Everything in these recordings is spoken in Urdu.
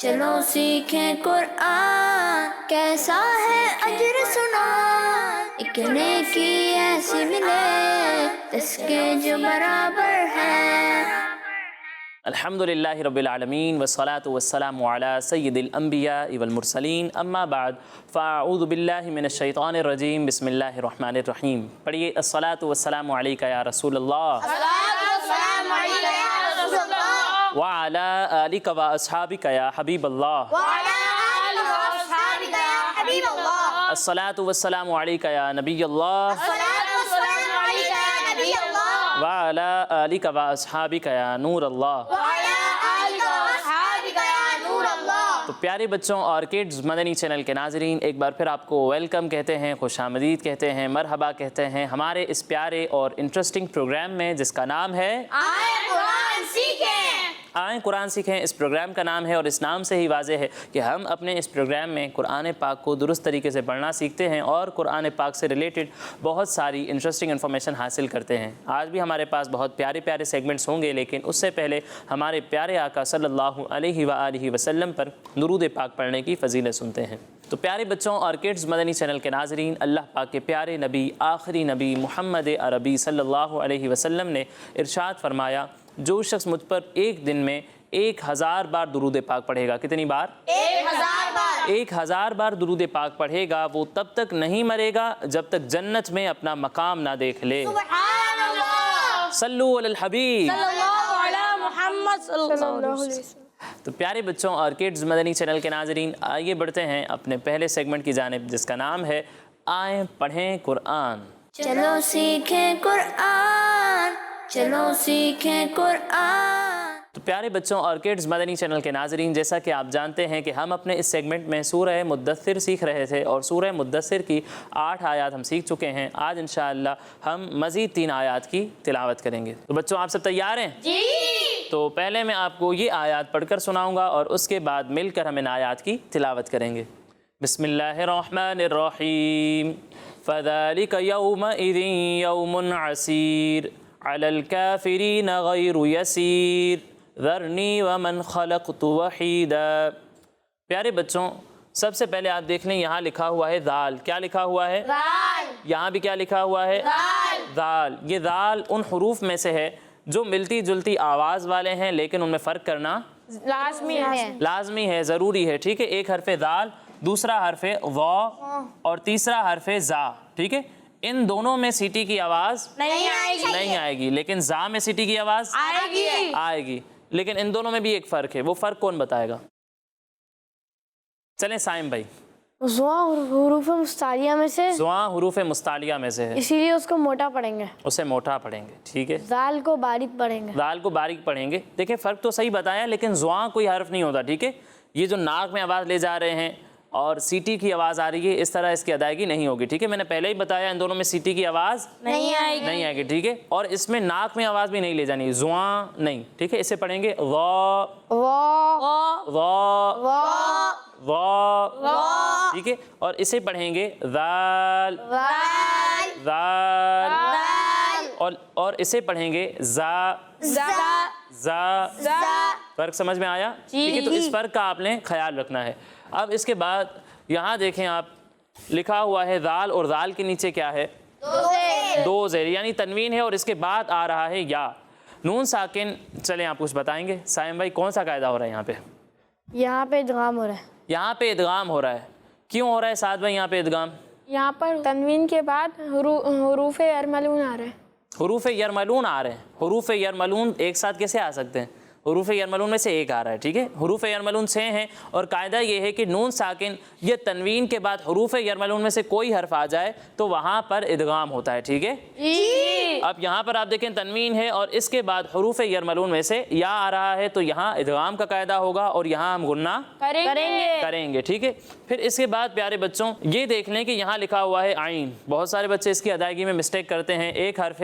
چلو سیکھیں قرآن، کیسا ہے اجر سنا، ایک نیکی ایسی ملے اس کے جو برابر ہے۔ الحمدللہ رب العالمین والصلاة والسلام علی سید الانبیاء والمرسلین، اما بعد فاعوذ باللہ من الشیطان الرجیم، بسم اللہ الرحمن الرحیم۔ پڑھیے الصلاة والسلام علیکہ یا رسول اللہ، وعلی آلک و اصحابک یا حبیب اللہ، الصلاة والسلام علیکہ یا نبی اللہ، وعلی آلک و اصحابک یا نور اللہ۔ تو پیارے بچوں اور کڈز مدنی چینل کے ناظرین، ایک بار پھر آپ کو ویلکم کہتے ہیں، خوش آمدید کہتے ہیں، مرحبا کہتے ہیں ہمارے اس پیارے اور انٹرسٹنگ پروگرام میں جس کا نام ہے آئیں قرآن سیکھیں۔ اس پروگرام کا نام ہے اور اس نام سے ہی واضح ہے کہ ہم اپنے اس پروگرام میں قرآن پاک کو درست طریقے سے پڑھنا سیکھتے ہیں اور قرآن پاک سے ریلیٹڈ بہت ساری انٹرسٹنگ انفارمیشن حاصل کرتے ہیں۔ آج بھی ہمارے پاس بہت پیارے پیارے سیگمنٹس ہوں گے، لیکن اس سے پہلے ہمارے پیارے آقا صلی اللہ علیہ وآلہ وسلم پر درود پاک پڑھنے کی فضیلت سنتے ہیں۔ تو پیارے بچوں اور کڈز مدنی چینل کے ناظرین، اللہ پاک کے پیارے نبی، آخری نبی محمد عربی صلی اللہ علیہ وسلم نے ارشاد فرمایا، جو شخص مجھ پر ایک دن میں 1000 بار درود پاک پڑھے گا، کتنی بار؟ 1000 بار درود پاک پڑھے گا، وہ تب تک نہیں مرے گا جب تک جنت میں اپنا مقام نہ دیکھ لے۔ سبحان اللہ، صلو علی الحبیب صلی اللہ علی محمد صلی اللہ علیہ وسلم۔ تو پیارے بچوں اور کڈز مدنی چینل کے ناظرین، آئیے بڑھتے ہیں اپنے پہلے سیگمنٹ کی جانب جس کا نام ہے آئیں پڑھیں قرآن۔ چلو سیکھیں قرآن، چلو سیکھیں قرآن۔ تو پیارے بچوں اور کڈز مدنی چینل کے ناظرین، جیسا کہ آپ جانتے ہیں کہ ہم اپنے اس سیگمنٹ میں سورہ مدثر سیکھ رہے تھے اور سورہ مدثر کی 8 آیات ہم سیکھ چکے ہیں۔ آج انشاءاللہ ہم مزید 3 آیات کی تلاوت کریں گے۔ تو بچوں آپ سب تیار ہیں؟ جی۔ تو پہلے میں آپ کو یہ آیات پڑھ کر سناؤں گا اور اس کے بعد مل کر ہم ان آیات کی تلاوت کریں گے۔ بسم اللہ الرحمن الرحیم، فذلک یومئذ یوم عسیر علی الکافرین غیر یسیر ذرنی ومن خلقت وحیدا۔ پیارے بچوں سب سے پہلے آپ دیکھ لیں، یہاں لکھا ہوا ہے ذال، کیا لکھا ہوا ہے؟ ذال۔ یہاں بھی کیا لکھا ہوا ہے؟ ذال۔ یہ ذال ان حروف میں سے ہے جو ملتی جلتی آواز والے ہیں لیکن ان میں فرق کرنا لازمی ہے، ضروری ہے، ٹھیک ہے؟ ایک حرف ذال، دوسرا حرف وا اور تیسرا حرف زا، ٹھیک ہے؟ ان دونوں میں سیٹی کی آواز نہیں آئے گی، لیکن زا میں سیٹی کی آواز آئے گی، لیکن ان دونوں میں بھی ایک فرق ہے، وہ فرق کون بتائے گا؟ چلیں سائم بھائی۔ زواں حروف مستعلیہ میں سے، زواں حروف مستعلیہ میں سے ہے، اسی لیے اس کو موٹا پڑھیں گے، اسے موٹا پڑھیں گے، ٹھیک ہے؟ زال کو باریک پڑھیں گے، زال کو باریک پڑھیں گے۔ دیکھیں فرق تو صحیح بتایا، لیکن زواں کوئی حرف نہیں ہوتا، ٹھیک ہے؟ یہ جو ناک میں آواز لے جا رہے ہیں اور سیٹی کی آواز آ رہی ہے، اس طرح اس کی ادائیگی نہیں ہوگی، ٹھیک ہے؟ میں نے پہلے ہی بتایا ان دونوں میں سیٹی کی آواز نہیں آئے گی، ٹھیک ہے؟ اور اس میں ناک میں آواز بھی نہیں لے جانی، زواں نہیں، ٹھیک ہے؟ اسے پڑھیں گے وا وا وا، ٹھیک ہے؟ اور اسے پڑھیں گے ذال ذال، اور اسے پڑھیں گے زا زا۔ فرق سمجھ میں آیا؟ ٹھیک ہے؟ تو اس فرق کا آپ نے خیال رکھنا ہے۔ اب اس کے بعد یہاں دیکھیں آپ، لکھا ہوا ہے ذال اور ذال کے نیچے کیا ہے؟ دو زیر، یعنی تنوین ہے اور اس کے بعد آ رہا ہے یا، نون ساکن۔ چلیں آپ کچھ بتائیں گے سائم بھائی، کون سا قاعدہ ہو رہا ہے یہاں پہ؟ یہاں پہ ادغام ہو رہا ہے، یہاں پہ ادغام ہو رہا ہے، کیوں ہو رہا ہے سعد بھائی یہاں پہ ادغام؟ یہاں پر تنوین کے بعد حروف یرملون آ رہے ہیں، حروف یرملون آ رہے ہیں۔ حروف یرملون ایک ساتھ کیسے آ سکتے ہیں؟ حروف یرملون میں سے ایک آ رہا ہے، ٹھیک ہے؟ حروف یرملون 6 ہیں اور قاعدہ یہ ہے کہ نون ساکن یہ تنوین کے بعد حروف یرملون میں سے کوئی حرف آ جائے تو وہاں پر ادغام ہوتا ہے، ٹھیک ہے؟ اب یہاں پر آپ دیکھیں تنوین ہے اور اس کے بعد حروف یرملون میں سے یا آ رہا ہے، تو یہاں ادغام کا قاعدہ ہوگا اور یہاں ہم غنہ کریں گے، ٹھیک ہے؟ پھر اس کے بعد پیارے بچوں یہ دیکھ لیں کہ یہاں لکھا ہوا ہے عین۔ بہت سارے بچے اس کی ادائیگی میں مسٹیک کرتے ہیں، ایک حرف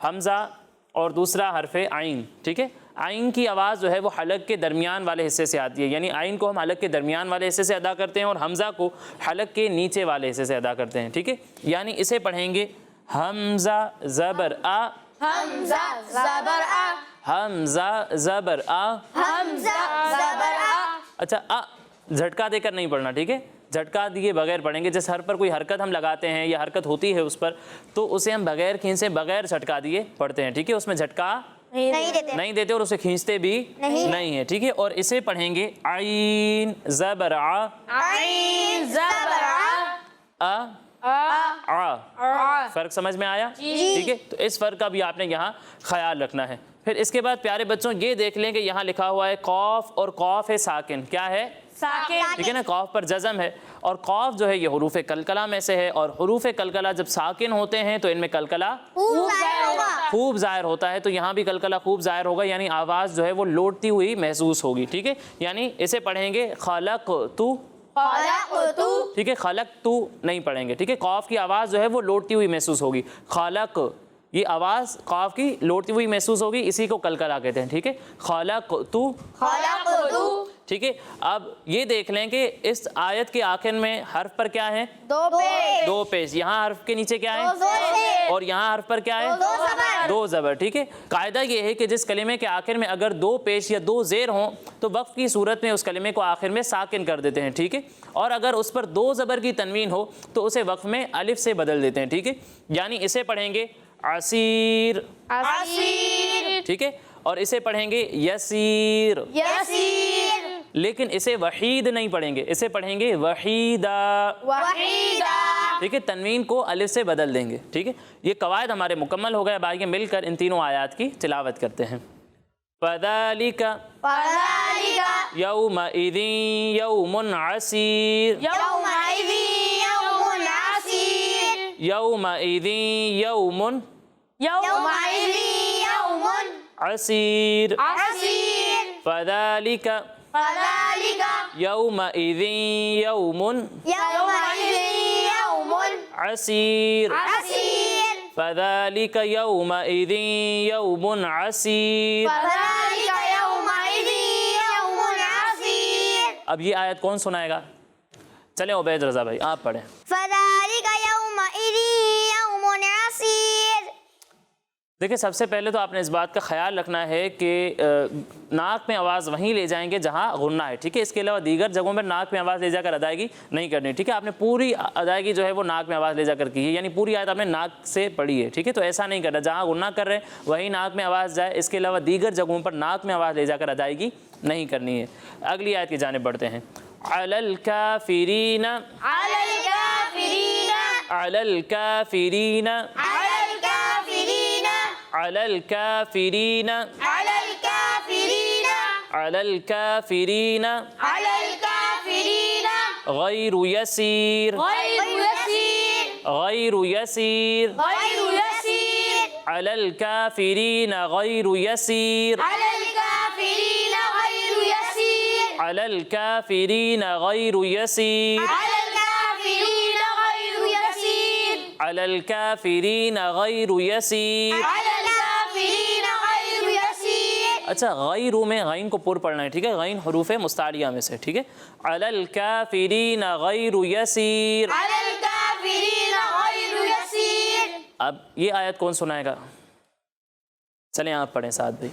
حمزہ اور دوسرا حرف عین، ٹھیک ہے؟ عین کی آواز جو ہے وہ حلق کے درمیان والے حصے سے آتی ہے، یعنی عین کو ہم حلق کے درمیان والے حصے سے ادا کرتے ہیں اور حمزہ کو حلق کے نیچے والے حصے سے ادا کرتے ہیں، ٹھیک ہے؟ یعنی اسے پڑھیں گے حمزہ زبر آ، حمزہ زبر آ، حمزہ زبر آ، حمزہ زبر آ، اچھا جھٹکا دے کر نہیں پڑھنا، ٹھیک ہے، جھٹکا دیے بغیر پڑھیں گے. جس حرف پر کوئی حرکت ہم لگاتے ہیں یا حرکت ہوتی ہے اس پر، تو اسے ہم بغیر کھینچے بغیر جھٹکا دیے پڑھتے ہیں، ٹھیک ہے. اس میں جھٹکا نہیں دیتے اور اسے کھینچتے بھی نہیں ہے، ٹھیک ہے. اور اسے پڑھیں گے عین زبر ع، عین زبر آ. فرق سمجھ میں آیا؟ ٹھیک ہے. تو اس فرق کا بھی آپ نے یہاں خیال رکھنا ہے. پھر اس کے بعد پیارے بچوں یہ دیکھ لیں کہ یہاں لکھا ہوا ہے قاف، اور قاف ہے ساکن. کیا ہے؟ ساکن. ٹھیک ہے نا، قاف پر جزم ہے. اور قاف جو ہے یہ حروف کلکلہ میں سے ہے، اور حروف کلکلہ جب ساکن ہوتے ہیں تو ان میں کلکلہ خوب ظاہر ہوتا ہے. تو یہاں بھی کلکلہ خوب ظاہر ہوگا، یعنی آواز جو ہے وہ لوٹتی ہوئی محسوس ہوگی. ٹھیک ہے، یعنی اسے پڑھیں گے خلقتو، ٹھیک ہے، خلقتو نہیں پڑھیں گے. ٹھیک ہے، قاف کی آواز جو ہے وہ لوٹتی ہوئی محسوس ہوگی. خلق، یہ آواز قاف کی لوٹتی ہوئی محسوس ہوگی، اسی کو کلکلہ کہتے ہیں. ٹھیک ہے، خلقتو. ٹھیک ہے. اب یہ دیکھ لیں کہ اس آیت کے آخر میں حرف پر کیا ہے؟ دو پیش. یہاں حرف کے نیچے کیا ہے؟ اور یہاں حرف پر کیا ہے؟ دو زبر. ٹھیک ہے. قاعدہ یہ ہے کہ جس کلمے کے آخر میں اگر دو پیش یا دو زیر ہوں تو وقف کی صورت میں اس کلمے کو آخر میں ساکن کر دیتے ہیں. ٹھیک ہے. اور اگر اس پر دو زبر کی تنوین ہو تو اسے وقف میں الف سے بدل دیتے ہیں. ٹھیک ہے، یعنی اسے پڑھیں گے عسیر، ٹھیک ہے، اور اسے پڑھیں گے یسیر. لیکن اسے وحید نہیں پڑھیں گے، اسے پڑھیں گے وحیدہ. ٹھیک ہے، تنوین کو الف سے بدل دیں گے. ٹھیک ہے، یہ قواعد ہمارے مکمل ہو گئے. اب آئیے مل کر ان تینوں آیات کی تلاوت کرتے ہیں. فَذَلِكَ يَوْمَئِذٍ يَوْمٌ عَسِيرٌ، يَوْمَئِذٍ يَوْمٌ عَسِيرٌ، فَذَلِكَ يَوْمَئِذٍ يَوْمٌ عَسِيرٌ، فَذَلِكَ يَوْمَئِذٍ يَوْمٌ عَسِيرٌ. اب یہ آیت کون سنائے گا؟ چلیں عبید رضا بھائی آپ پڑھیں. دیکھیں سب سے پہلے تو آپ نے اس بات کا خیال رکھنا ہے کہ ناک میں آواز وہیں لے جائیں گے جہاں غنہ ہے. ٹھیک ہے، اس کے علاوہ دیگر جگہوں پر ناک میں آواز لے جا کر ادائیگی نہیں کرنی. ٹھیک ہے، آپ نے پوری ادائیگی جو ہے وہ ناک میں آواز لے جا کر کی ہے، یعنی پوری آیت آپ نے ناک سے پڑھی ہے. ٹھیک ہے، تو ایسا نہیں کرنا، جہاں غنہ کر رہے ہیں وہیں ناک میں آواز جائے. اس کے علاوہ دیگر جگہوں پر ناک میں آواز لے جا کر ادائیگی نہیں کرنی ہے. اگلی آیت کی جانب بڑھتے ہیں. علی الکافرین، علی الکافرین، علی الکافرین، علی الکافرین غیر یسیر، غیر یسیر، علی الکافرین غیر یسیر، علی الکافرین غیر یسیر، علی الکافرین غیر یسیر. اچھا، غیرو میں غین کو پر پڑھنا ہے. ٹھیک ہے، غین حروف مستعلیہ میں سے. ٹھیک ہے، علی الکافرین غیر یسیر. اب یہ آیت کون سنائے گا؟ چلیں آپ پڑھیں ساتھ بھائی.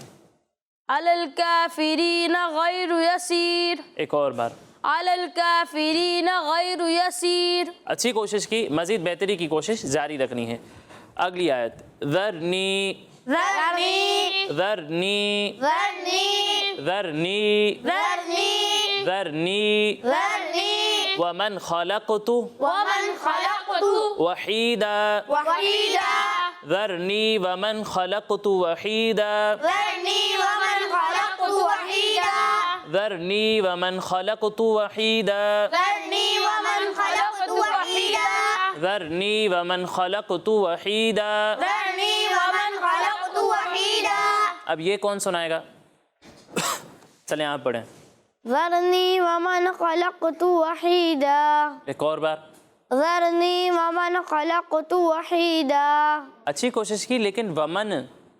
علی الکافرین غیر یسیر، ایک اور بار. علی الکافرین غیر یسیر. اچھی کوشش کی، مزید بہتری کی کوشش جاری رکھنی ہے. اگلی آیت. ذرنی، ذرنی، ذرنی، ذرنی، ذرنی، ومن خلقت وحیدا، ذرنی ومن خلقت وحیدا، ذرنی ومن خلقت وحیدا، ذرنی ومن خلقت وحیدا. اب یہ کون سنائے گا؟ چلیں آپ پڑھیں. ذرنی ومن خلقت وحیدا، ایک اور بار. ذرنی ومن خلقت وحیدا. اچھی کوشش کی، لیکن ومن،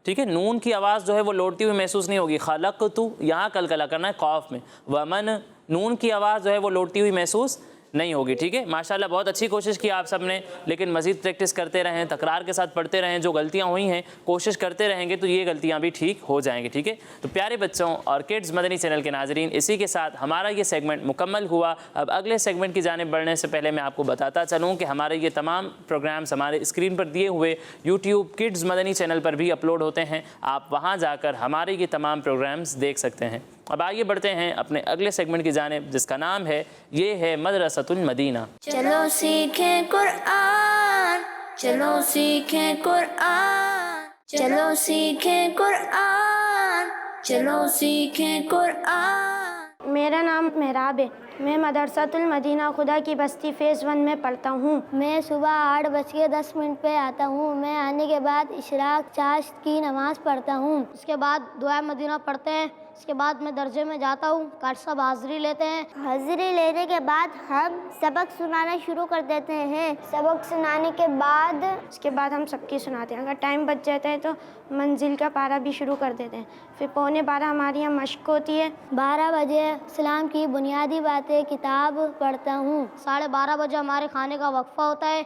ٹھیک ہے، نون کی آواز جو ہے وہ لوٹتی ہوئی محسوس نہیں ہوگی. خلقتو یہاں کلکلہ کرنا ہے قاف میں. ومن، نون کی آواز جو ہے وہ لوٹتی ہوئی محسوس نہیں ہوگی، ٹھیک ہے؟ ماشاءاللہ بہت اچھی کوشش کی آپ سب نے، لیکن مزید پریکٹس کرتے رہیں، تکرار کے ساتھ پڑھتے رہیں، جو غلطیاں ہوئی ہیں کوشش کرتے رہیں گے تو یہ غلطیاں بھی ٹھیک ہو جائیں گی، ٹھیک ہے؟ تو پیارے بچوں اور کڈز مدنی چینل کے ناظرین، اسی کے ساتھ ہمارا یہ سیگمنٹ مکمل ہوا۔ اب اگلے سیگمنٹ کی جانب بڑھنے سے پہلے میں آپ کو بتاتا چلوں کہ ہمارے یہ تمام پروگرامز ہمارے اسکرین پر دیے ہوئے یوٹیوب کڈز مدنی چینل پر بھی اپلوڈ ہوتے ہیں، آپ وہاں جا کر ہمارے یہ تمام پروگرامز دیکھ سکتے ہیں۔ اب آگے بڑھتے ہیں اپنے اگلے سیگمنٹ کی جانب، جس کا نام ہے یہ ہے مدرسۃ المدینہ۔ چلو سیکھیں قرآن، چلو سیکھیں قرآن، چلو سیکھیں قرآن، چلو سیکھیں قرآن۔ میرا نام محراب ہے، میں مدرسۃ المدینہ خدا کی بستی فیز 1 میں پڑھتا ہوں۔ میں صبح 8:10 پہ آتا ہوں۔ میں آنے کے بعد اشراق چاشت کی نماز پڑھتا ہوں، اس کے بعد دعا مدینہ پڑھتے ہیں، اس کے بعد میں درجے میں جاتا ہوں، کاٹ صاحب حاضری لیتے ہیں۔ حاضری لینے کے بعد ہم سبق سنانا شروع کر دیتے ہیں۔ سبق سنانے کے بعد اس کے بعد ہم سب کی سناتے ہیں، اگر ٹائم بچ جاتا ہے تو منزل کا پارہ بھی شروع کر دیتے ہیں۔ پھر 11:15 ہماری یہاں مشق ہوتی ہے۔ 12 بجے اسلام کی بنیادی باتیں کتاب پڑھتا ہوں۔ 12:30 بجے ہمارے کھانے کا وقفہ ہوتا ہے۔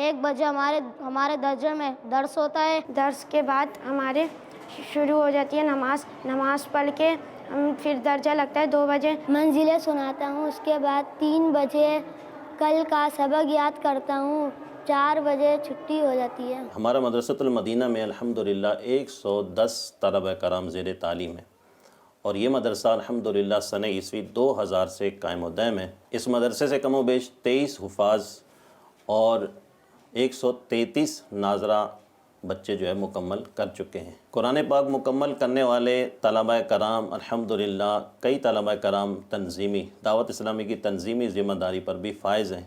1 بجے ہمارے درجے میں درس ہوتا ہے۔ درس کے بعد ہمارے شروع ہو جاتی ہے نماز پڑھ کے پھر درجہ لگتا ہے 2 بجے۔ منزلیں سناتا ہوں، اس کے بعد 3 بجے کل کا سبق یاد کرتا ہوں، 4 بجے چھٹی ہو جاتی ہے۔ ہمارا مدرسۃ المدینہ میں الحمدللہ 110 طلبہ کرام زیر تعلیم ہے، اور یہ مدرسہ الحمدللہ سنہ عیسوی 2000 سے قائم و دائم ہے۔ اس مدرسے سے کم و بیش 23 حفاظ اور 133 ناظرہ بچے جو ہے مکمل کر چکے ہیں۔ قرآن پاک مکمل کرنے والے طلبہ کرام الحمدللہ کئی طلبہ کرام تنظیمی دعوت اسلامی کی تنظیمی ذمہ داری پر بھی فائز ہیں۔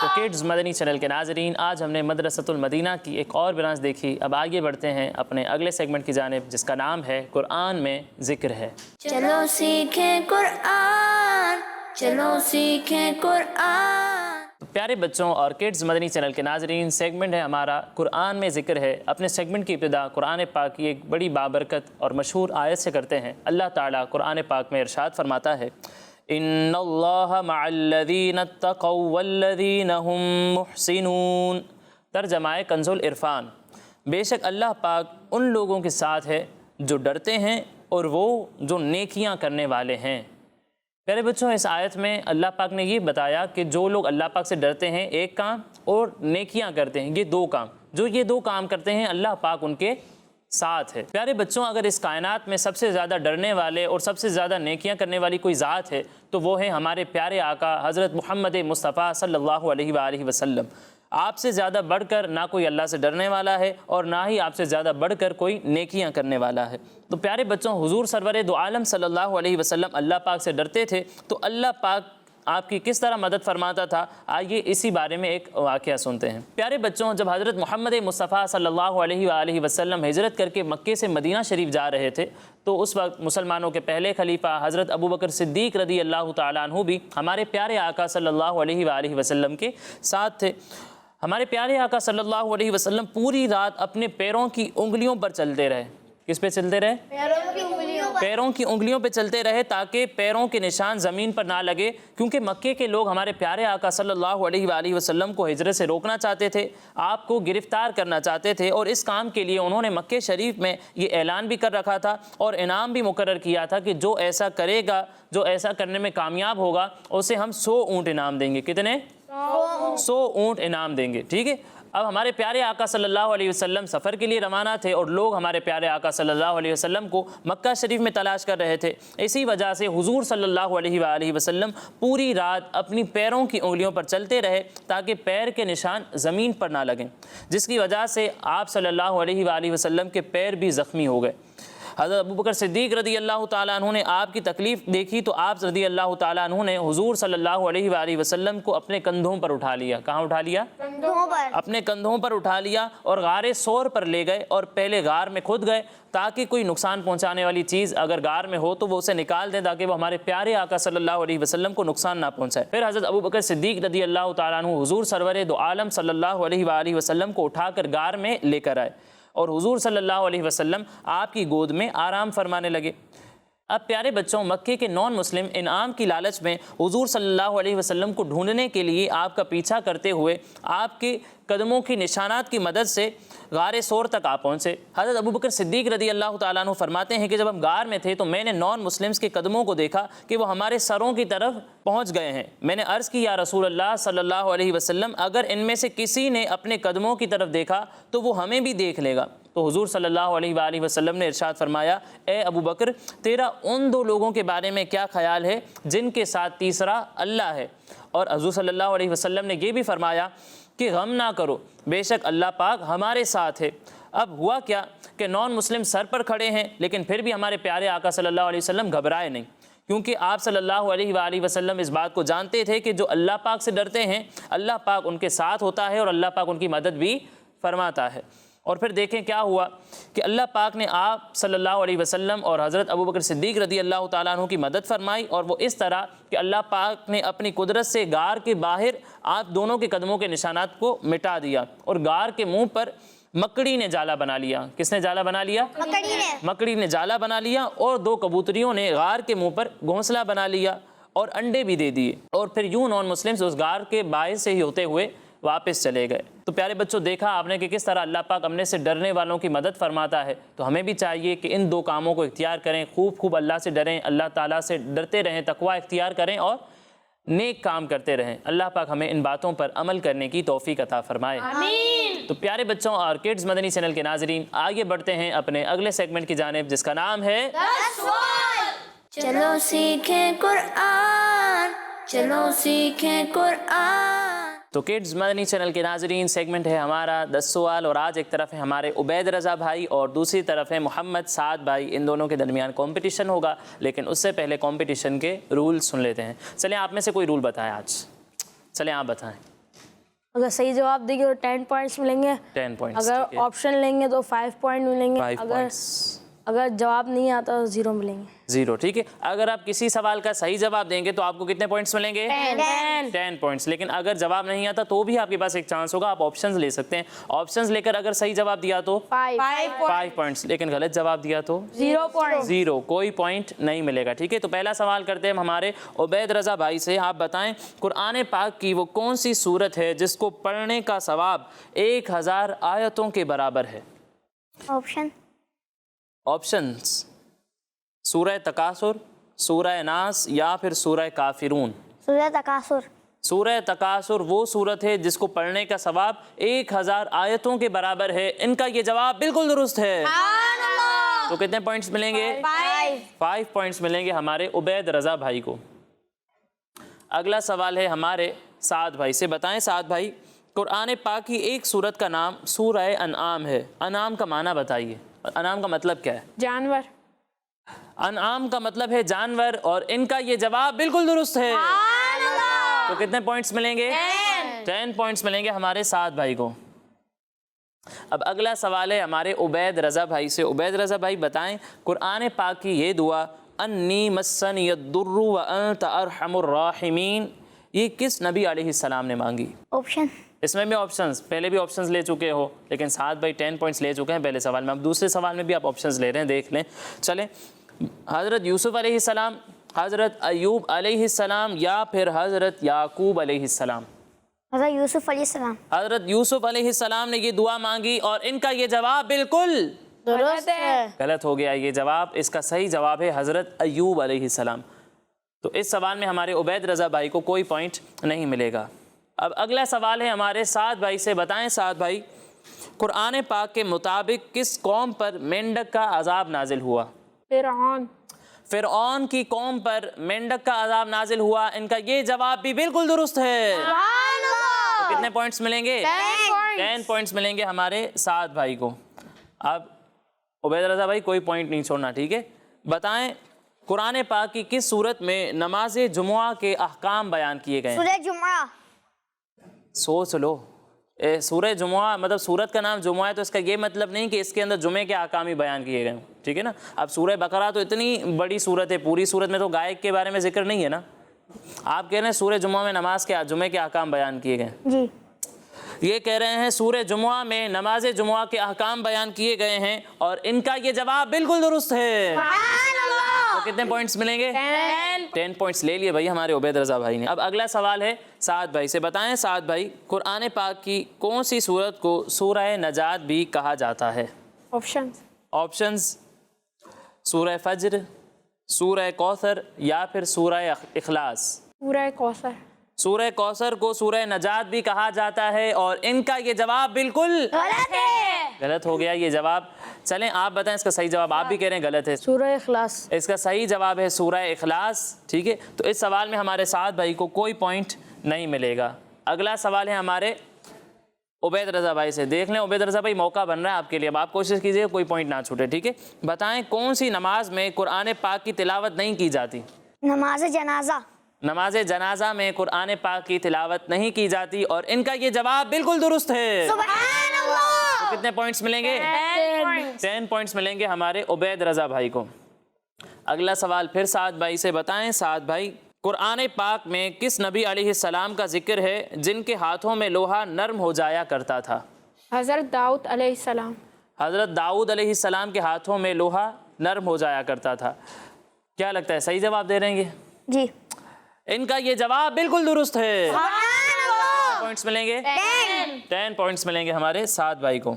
تو کڈز مدنی چینل کے ناظرین، آج ہم نے مدرسۃ المدینہ کی ایک اور برانچ دیکھی۔ اب آگے بڑھتے ہیں اپنے اگلے سیگمنٹ کی جانب، جس کا نام ہے قرآن میں ذکر ہے۔ چلو سیکھیں قرآن، چلو سیکھیں قرآن۔ تو پیارے بچوں اور کڈز مدنی چینل کے ناظرین، سیگمنٹ ہے ہمارا قرآن میں ذکر ہے۔ اپنے سیگمنٹ کی ابتدا قرآن پاک کی ایک بڑی بابرکت اور مشہور آیت سے کرتے ہیں۔ اللہ تعالیٰ قرآن پاک میں ارشاد فرماتا ہے، ان اللہ مع الذین اتقوا والذین هم محسنون۔ ترجمہ کنز العرفان، بے شک اللہ پاک ان لوگوں کے ساتھ ہے جو ڈرتے ہیں اور وہ جو نیکیاں کرنے والے ہیں۔ پیارے بچوں، اس آیت میں اللہ پاک نے یہ بتایا کہ جو لوگ اللہ پاک سے ڈرتے ہیں ایک کام، اور نیکیاں کرتے ہیں یہ 2 کام، جو یہ 2 کام کرتے ہیں اللہ پاک ان کے ساتھ ہے۔ پیارے بچوں، اگر اس کائنات میں سب سے زیادہ ڈرنے والے اور سب سے زیادہ نیکیاں کرنے والی کوئی ذات ہے تو وہ ہے ہمارے پیارے آقا حضرت محمد مصطفیٰ صلی اللہ علیہ وآلہ وسلم۔ آپ سے زیادہ بڑھ کر نہ کوئی اللہ سے ڈرنے والا ہے اور نہ ہی آپ سے زیادہ بڑھ کر کوئی نیکیاں کرنے والا ہے۔ تو پیارے بچوں، حضور سرور دو عالم صلی اللہ علیہ وسلم اللہ پاک سے ڈرتے تھے تو اللہ پاک آپ کی کس طرح مدد فرماتا تھا، آئیے اسی بارے میں ایک واقعہ سنتے ہیں۔ پیارے بچوں، جب حضرت محمد مصطفیٰ صلی اللہ علیہ وآلہ وسلم ہجرت کر کے مکے سے مدینہ شریف جا رہے تھے تو اس وقت مسلمانوں کے پہلے خلیفہ حضرت ابوبکر صدیق رضی اللہ تعالیٰ عنہ بھی ہمارے پیارے آقا صلی اللہ علیہ وآلہ وسلم کے ساتھ تھے۔ ہمارے پیارے آقا صلی اللہ علیہ وسلم پوری رات اپنے پیروں کی انگلیوں پر چلتے رہے۔ کس پہ چلتے رہے؟ پیروں کی انگلیوں پہ چلتے رہے تاکہ پیروں کے نشان زمین پر نہ لگے، کیونکہ مکے کے لوگ ہمارے پیارے آقا صلی اللہ علیہ وآلہ وسلم کو ہجرت سے روکنا چاہتے تھے، آپ کو گرفتار کرنا چاہتے تھے، اور اس کام کے لیے انہوں نے مکے شریف میں یہ اعلان بھی کر رکھا تھا اور انعام بھی مقرر کیا تھا کہ جو ایسا کرے گا، جو ایسا کرنے میں کامیاب ہوگا، اسے ہم 100 اونٹ انعام دیں گے۔ کتنے؟ 100 اونٹ انعام دیں گے، ٹھیک ہے۔ اب ہمارے پیارے آقا صلی اللہ علیہ وسلم سفر کے لیے روانہ تھے اور لوگ ہمارے پیارے آقا صلی اللہ علیہ وسلم کو مکہ شریف میں تلاش کر رہے تھے۔ اسی وجہ سے حضور صلی اللہ علیہ وآلہ وسلم پوری رات اپنی پیروں کی انگلیوں پر چلتے رہے تاکہ پیر کے نشان زمین پر نہ لگیں، جس کی وجہ سے آپ صلی اللہ علیہ وآلہ وسلم کے پیر بھی زخمی ہو گئے۔ حضرت ابوبکر صدیق رضی اللہ تعالیٰ عنہ نے آپ کی تکلیف دیکھی تو آپ رضی اللہ تعالیٰ عنہ نے حضور صلی اللہ علیہ وآلہ وسلم کو اپنے کندھوں پر اٹھا لیا۔ کہاں اٹھا لیا؟ اپنے کندھوں پر اٹھا لیا اور غار ثور پر لے گئے اور پہلے غار میں کھود گئے تاکہ کوئی نقصان پہنچانے والی چیز اگر غار میں ہو تو وہ اسے نکال دیں تاکہ وہ ہمارے پیارے آقا صلی اللہ علیہ وسلم کو نقصان نہ پہنچائے۔ پھر حضرت ابوبکر صدیق رضی اللہ تعالیٰ عنہ حضور سرور دو عالم صلی اللہ علیہ وآلہ وسلم کو اٹھا کر غار میں لے کر آئے اور حضور صلی اللہ علیہ وسلم آپ کی گود میں آرام فرمانے لگے۔ اب پیارے بچوں، مکے کے نان مسلم انعام کی لالچ میں حضور صلی اللہ علیہ وسلم کو ڈھونڈنے کے لیے آپ کا پیچھا کرتے ہوئے آپ کے قدموں کی نشانات کی مدد سے غار سور تک آ پہنچے۔ حضرت ابوبکر صدیق رضی اللہ تعالیٰ عنہ فرماتے ہیں کہ جب ہم غار میں تھے تو میں نے نان مسلمز کے قدموں کو دیکھا کہ وہ ہمارے سروں کی طرف پہنچ گئے ہیں۔ میں نے عرض کی، یا رسول اللہ صلی اللہ علیہ وسلم، اگر ان میں سے کسی نے اپنے قدموں کی طرف دیکھا تو وہ ہمیں بھی دیکھ لے گا۔ تو حضور صلی اللہ علیہ وآلہ وسلم نے ارشاد فرمایا، اے ابوبکر، تیرا ان دو لوگوں کے بارے میں کیا خیال ہے جن کے ساتھ تیسرا اللہ ہے؟ اور حضور صلی اللہ علیہ وسلم نے یہ بھی فرمایا کہ غم نہ کرو، بے شک اللہ پاک ہمارے ساتھ ہے۔ اب ہوا کیا کہ نان مسلم سر پر کھڑے ہیں، لیکن پھر بھی ہمارے پیارے آقا صلی اللہ علیہ وسلم گھبرائے نہیں، کیونکہ آپ صلی اللہ علیہ وآلہ وسلم اس بات کو جانتے تھے کہ جو اللہ پاک سے ڈرتے ہیں اللہ پاک ان کے ساتھ ہوتا ہے اور اللہ پاک ان کی مدد بھی فرماتا ہے۔ اور پھر دیکھیں کیا ہوا کہ اللہ پاک نے آپ صلی اللہ علیہ وسلم اور حضرت ابوبکر صدیق رضی اللہ تعالیٰ عنہ کی مدد فرمائی، اور وہ اس طرح کہ اللہ پاک نے اپنی قدرت سے غار کے باہر آپ دونوں کے قدموں کے نشانات کو مٹا دیا، اور غار کے منہ پر مکڑی نے جالا بنا لیا۔ کس نے جالا بنا لیا؟ مکڑی نے جالا بنا لیا، اور دو کبوتریوں نے غار کے منہ پر گھونسلہ بنا لیا اور انڈے بھی دے دیے، اور پھر یوں نان مسلمز اس غار کے باعث سے ہی ہوتے ہوئے واپس چلے گئے۔ تو پیارے بچوں، دیکھا آپ نے کہ کس طرح اللہ پاک اپنے سے ڈرنے والوں کی مدد فرماتا ہے۔ تو ہمیں بھی چاہیے کہ ان دو کاموں کو اختیار کریں، خوب اللہ سے ڈریں، اللہ تعالیٰ سے ڈرتے رہیں، تقوی اختیار کریں اور نیک کام کرتے رہیں۔ اللہ پاک ہمیں ان باتوں پر عمل کرنے کی توفیق عطا فرمائے، آمین۔ تو پیارے بچوں اور کڈز مدنی چینل کے ناظرین، آگے بڑھتے ہیں اپنے اگلے سیگمنٹ کی جانب، جس کا نام ہے چلو سیکھیں قرآن، چلو سیکھیں قرآن۔ تو کڈز مدنی چینل کے ناظرین، سیگمنٹ ہے ہمارا 10 سوال، اور آج ایک طرف ہے ہمارے عبید رضا بھائی اور دوسری طرف ہے محمد سعد بھائی۔ ان دونوں کے درمیان کمپٹیشن ہوگا، لیکن اس سے پہلے کمپٹیشن کے رول سن لیتے ہیں۔ چلیں آپ میں سے کوئی رول بتائیں آج، چلیں آپ بتائیں۔ اگر صحیح جواب دیں گے تو 10 پوائنٹس ملیں گے، 10 پوائنٹس۔ اگر آپشن لیں گے تو 5 پوائنٹ ملیں گے، 5 پوائنٹس۔ اگر جواب نہیں آتا تو 0 ملیں گے۔ 0، ٹھیک ہے۔ اگر آپ کسی سوال کا صحیح جواب دیں گے تو آپ کو کتنے پوائنٹس ملیں گے؟ 10 پوائنٹس۔ لیکن اگر جواب نہیں آتا تو بھی آپ کے پاس ایک چانس ہوگا، آپ آپشنز لے سکتے ہیں۔ آپشنز لے کر اگر صحیح جواب دیا تو 5 پوائنٹس، لیکن غلط جواب دیا تو 0، کوئی پوائنٹ نہیں ملے گا، ٹھیک ہے۔ تو پہلا سوال کرتے ہیں ہمارے عبید رضا بھائی سے۔ آپ بتائیں قرآن پاک کی وہ کون سی سورت ہے جس کو پڑھنے کا ثواب 1000 آیتوں کے برابر ہے؟ آپشنز: سورہ تکاثر، سورہ ناس، یا پھر سورہ کافرون؟ سورہ تکاثر۔ سورہ تکاثر وہ سورت ہے جس کو پڑھنے کا ثواب 1000 آیتوں کے برابر ہے۔ ان کا یہ جواب بالکل درست ہے۔ تو کتنے پوائنٹس ملیں گے؟ 5 پوائنٹس ملیں گے ہمارے عبید رضا بھائی کو۔ اگلا سوال ہے ہمارے سعد بھائی سے۔ بتائیں سعد بھائی، قرآن پاک کی ایک سورت کا نام سورہ انعام ہے۔ انعام کا معنی بتائیے، انعام کا مطلب کیا ہے؟ جانور۔ انعام کا مطلب ہے جانور، اور ان کا یہ جواب بالکل درست ہے۔ تو کتنے پوائنٹس ملیں گے؟ 10 پوائنٹس ملیں گے ہمارے سعد بھائی کو۔ اب اگلا سوال ہے ہمارے عبید رضا بھائی سے۔ عبید رضا بھائی بتائیں قرآن پاک کی یہ دعا انی مسنی الضر وانت ارحم الراحمین، یہ کس نبی علیہ السلام نے مانگی؟ آپشن۔ اس میں بھی آپشنز، پہلے بھی آپشنز لے چکے ہو، لیکن سعد بھائی 10 پوائنٹس لے چکے ہیں پہلے سوال میں، اب دوسرے سوال میں بھی آپ آپشنز لے رہے ہیں، دیکھ لیں۔ چلیں، حضرت یوسف علیہ السلام، حضرت ایوب علیہ السلام، یا پھر حضرت یعقوب علیہ السلام؟ حضرت یوسف علیہ السلام۔ حضرت یوسف علیہ السلام نے یہ دعا مانگی، اور ان کا یہ جواب بالکل درست ہے۔ غلط ہو گیا یہ جواب۔ اس کا صحیح جواب ہے حضرت ایوب علیہ السلام۔ تو اس سوال میں ہمارے عبید رضا بھائی کو کوئی پوائنٹ نہیں ملے گا۔ اب اگلا سوال ہے ہمارے سعد بھائی سے۔ بتائیں سعد بھائی قرآن پاک کے مطابق کس قوم پر مینڈک کا عذاب نازل ہوا؟ فرعون کی قوم پر مینڈک کا عذاب نازل ہوا۔ ان کا یہ جواب بھی بالکل درست ہے۔ تو کتنے پوائنٹس ملیں گے؟ 10 پوائنٹس ملیں گے ہمارے سعد بھائی کو۔ اب عبید رضا بھائی کوئی پوائنٹ نہیں چھوڑنا، ٹھیک ہے۔ بتائیں قرآن پاک کی کس صورت میں نماز جمعہ کے احکام بیان کیے گئے؟ سورہ جمعہ۔ سوچ لو، سورہ جمعہ مطلب سورت کا نام جمعہ ہے، تو اس کا یہ مطلب نہیں کہ اس کے اندر جمعے کے احکام ہی بیان کیے گئے ہوں، ٹھیک ہے نا۔ اب سورہ بقرہ تو اتنی بڑی صورت ہے، پوری صورت میں تو گائے کے بارے میں ذکر نہیں ہے نا۔ آپ کہہ رہے ہیں سورہ جمعہ میں نماز کے جمعے کے احکام بیان کیے گئے؟ جی۔ یہ کہہ رہے ہیں سورہ جمعہ میں نماز جمعہ کے احکام بیان کیے گئے ہیں، اور ان کا یہ جواب بالکل درست ہے۔ تو کتنے پوائنٹس ملیں گے؟ 10 پوائنٹس لے لیے بھائی ہمارے عبید رضا بھائی نے. اب اگلا سوال ہے سعد بھائی سے. بتائیں سعد بھائی قرآن پاک کی کون سی سورت کو سورہ نجات بھی کہا جاتا ہے؟ آپشنز سورہ فجر، سورہ کوثر یا پھر سورہ اخلاص؟ سورہ کوثر. سورہ کوثر کو سورہ نجات بھی کہا جاتا ہے اور ان کا یہ جواب بالکل غلط ہو گیا یہ جواب. چلیں آپ بتائیں اس کا صحیح جواب. آپ بھی کہہ رہے ہیں غلط ہے. سورہ اخلاص. اس کا صحیح جواب ہے سورہ اخلاص. ٹھیک ہے تو اس سوال میں ہمارے سعد بھائی کو کوئی پوائنٹ نہیں ملے گا. اگلا سوال ہے ہمارے عبید رضا بھائی سے. دیکھ لیں عبید رضا بھائی موقع بن رہا ہے آپ کے لیے. اب آپ کوشش کیجئے کوئی پوائنٹ نہ چھوٹے. ٹھیک ہے بتائیں کون سی نماز میں قرآن پاک کی تلاوت نہیں کی جاتی؟ نماز جنازہ. نماز جنازہ میں قرآن پاک کی تلاوت نہیں کی جاتی اور ان کا یہ جواب بالکل درست ہے. سبحان اللہ. تو کتنے پوائنٹس ملیں گے؟ 10 پوائنٹس ملیں گے ہمارے عبید رضا بھائی کو. اگلا سوال پھر سعد بھائی سے. بتائیں سعد بھائی قرآن پاک میں کس نبی علیہ السلام کا ذکر ہے جن کے ہاتھوں میں لوہا نرم ہو جایا کرتا تھا؟ حضرت داؤد علیہ السلام. حضرت داؤد علیہ السلام کے ہاتھوں میں لوہا نرم ہو جایا کرتا تھا. کیا لگتا ہے صحیح جواب دے رہے ہیں یہ؟ جی. ان کا یہ جواب بالکل درست ہے. پوائنٹس ملیں گے 10 پوائنٹس ملیں گے ہمارے سعد بھائی کو.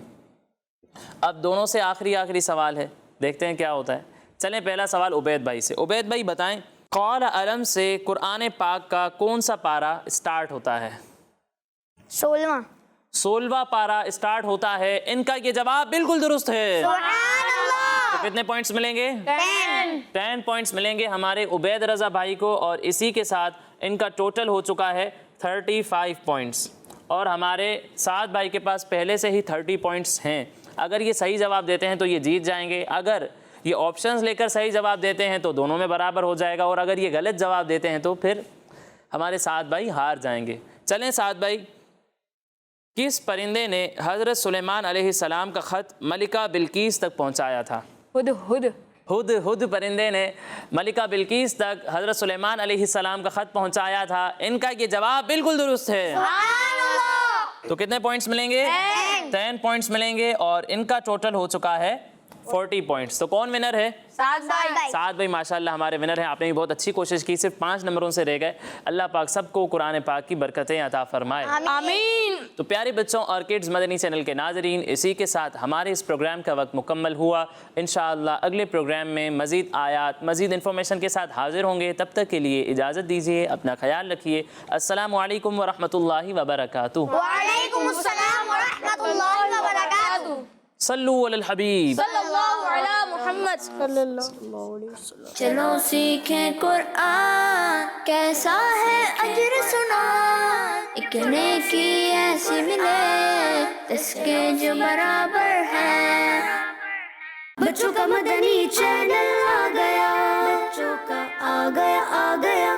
اب دونوں سے آخری سوال ہے دیکھتے ہیں کیا ہوتا ہے. چلیں پہلا سوال عبید بھائی سے. عبید بھائی بتائیں قول علم سے قرآن پاک کا کون سا پارہ اسٹارٹ ہوتا ہے؟ 16واں پارہ اسٹارٹ ہوتا ہے. ان کا یہ جواب بالکل درست ہے. تو کتنے پوائنٹس ملیں گے؟ 10 پوائنٹس ملیں گے ہمارے عبید رضا بھائی کو اور اسی کے ساتھ ان کا ٹوٹل ہو چکا ہے 35 پوائنٹس اور ہمارے سعد بھائی کے پاس پہلے سے ہی 30 پوائنٹس ہیں. اگر یہ صحیح جواب دیتے ہیں تو یہ جیت جائیں گے. اگر یہ آپشنز لے کر صحیح جواب دیتے ہیں تو دونوں میں برابر ہو جائے گا اور اگر یہ غلط جواب دیتے ہیں تو پھر ہمارے سعد بھائی ہار جائیں گے. چلیں سعد بھائی کس پرندے نے حضرت سلیمان علیہ السلام کا خط ملکہ بلقیس تک پہنچایا تھا؟ ہد پرندے نے ملکہ بلقیس تک حضرت سلیمان علیہ السلام کا خط پہنچایا تھا. ان کا یہ جواب بالکل درست ہے. تو کتنے پوائنٹس ملیں گے؟ 10 پوائنٹس ملیں گے اور ان کا ٹوٹل ہو چکا ہے 40 پوائنٹس. تو کون ونر ہے؟ سعد بھائی ماشاءاللہ ہمارے ونر ہیں. آپ نے بھی بہت اچھی کوشش کی. صرف 5 نمبروں سے رہ گئے. اللہ پاک سب کو قرآن پاک کی برکتیں عطا فرمائے. آمین. تو پیارے بچوں اور کڈز مدنی چینل کے ناظرین اسی کے ساتھ ہمارے اس پروگرام کا وقت مکمل ہوا. انشاءاللہ اگلے پروگرام میں مزید آیات مزید انفارمیشن کے ساتھ حاضر ہوں گے. تب تک کے لیے اجازت دیجیے. اپنا خیال رکھیے. السلام علیکم ورحمۃ اللہ وبرکاتہ. وعلیکم السلام ورحمۃ اللہ وبرکاتہ. صلو علی الحبیب صلی اللہ علی محمد صلی اللہ علیہ وسلم. چلو سیکھیں قرآن کیسا ہے اجر سنا. ایک نیکی ایسی ملے اس کے جو برابر ہے. بچوں کا مدنی چینل آ گیا. بچوں کا آ گیا